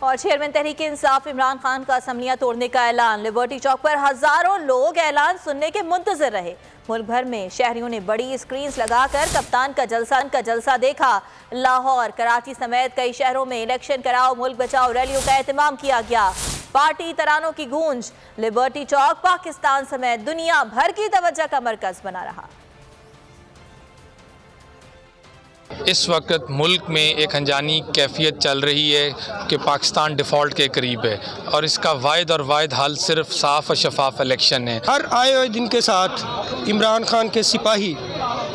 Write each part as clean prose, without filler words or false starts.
और चेयरमैन तहरीक इंसाफ इमरान खान का असम्बलियां तोड़ने का ऐलान। लिबर्टी चौक पर हजारों लोग ऐलान सुनने के मुंतजर रहे। मुल्क भर में शहरियों ने बड़ी स्क्रीन्स लगाकर कप्तान का जलसा देखा। लाहौर, कराची समेत कई शहरों में इलेक्शन कराओ, मुल्क बचाओ रैलियों का एहतमाम किया गया। पार्टी तरानों की गूंज। लिबर्टी चौक पाकिस्तान समेत दुनिया भर की तवज्जो का मरकज बना रहा। इस वक्त मुल्क में एक अनजानी कैफियत चल रही है कि पाकिस्तान डिफ़ॉल्ट के करीब है और इसका वाहिद और वाहिद हल सिर्फ साफ़ और शफाफ इलेक्शन है। हर आए हुए दिन के साथ इमरान खान के सिपाही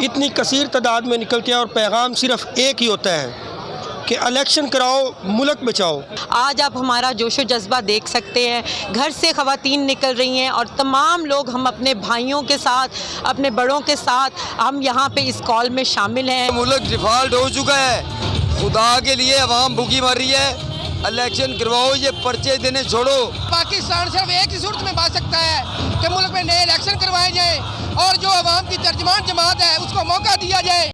इतनी कसीर तादाद में निकलते हैं और पैगाम सिर्फ एक ही होता है कि इलेक्शन कराओ, मुल्क बचाओ। आज आप हमारा जोशो जज्बा देख सकते हैं। घर से ख़वातीन निकल रही हैं और तमाम लोग, हम अपने भाइयों के साथ, अपने बड़ों के साथ हम यहाँ पे इस कॉल में शामिल हैं। मुल्क डिफॉल्ट हो चुका है, खुदा के लिए अवाम भूखी मर रही है, इलेक्शन करवाओ, ये पर्चे देने छोड़ो। पाकिस्तान सिर्फ एक ही सूरत में बच सकता है कि मुल्क में नए इलेक्शन करवाए जाएँ और जो अवाम की तर्जमान जमात है उसको मौका दिया जाए।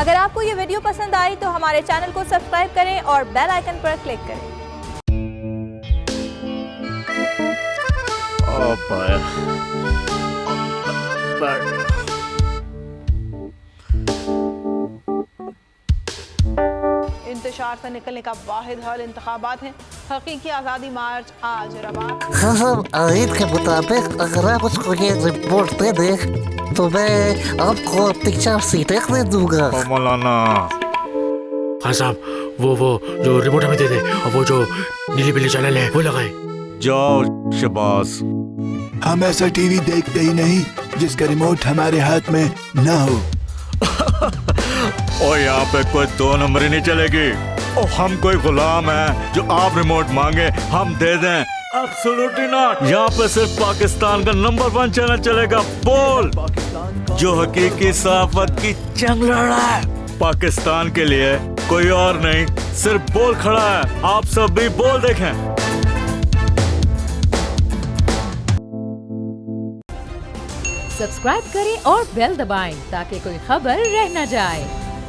अगर आपको ये वीडियो पसंद आई तो हमारे चैनल को सब्सक्राइब करें और बेल आइकन पर क्लिक करें। इंतशार से निकलने का वाहिद हल इंतखाबात हैं। हकीकी आज़ादी मार्च आज रवा। खसम आयत के मुताबिक अगर आप उसको ये रिपोर्ट दे दें तो मैं आपको अपनी 4 सीटें दे दूंगा। मौलाना खान साहब, वो जो रिमोट हमें दे दे और वो जो नीली पीली चैनल है वो लगाए। जाओ शबाज, हम ऐसा टीवी देखते ही नहीं जिसका रिमोट हमारे हाथ में ना हो। और यहाँ पे कोई 2 नंबर ही नहीं चलेगी। और हम कोई गुलाम है जो आप रिमोट मांगे हम दे दें? Absolutely not. यहाँ पे सिर्फ पाकिस्तान का नंबर 1 चैनल चलेगा, बोल, जो हकीकी सहाफत की जंग लड़ रहा है। पाकिस्तान के लिए कोई और नहीं, सिर्फ बोल खड़ा है। आप सब भी बोल देखें। सब्सक्राइब करें और बेल दबाएं ताकि कोई खबर रह न जाए।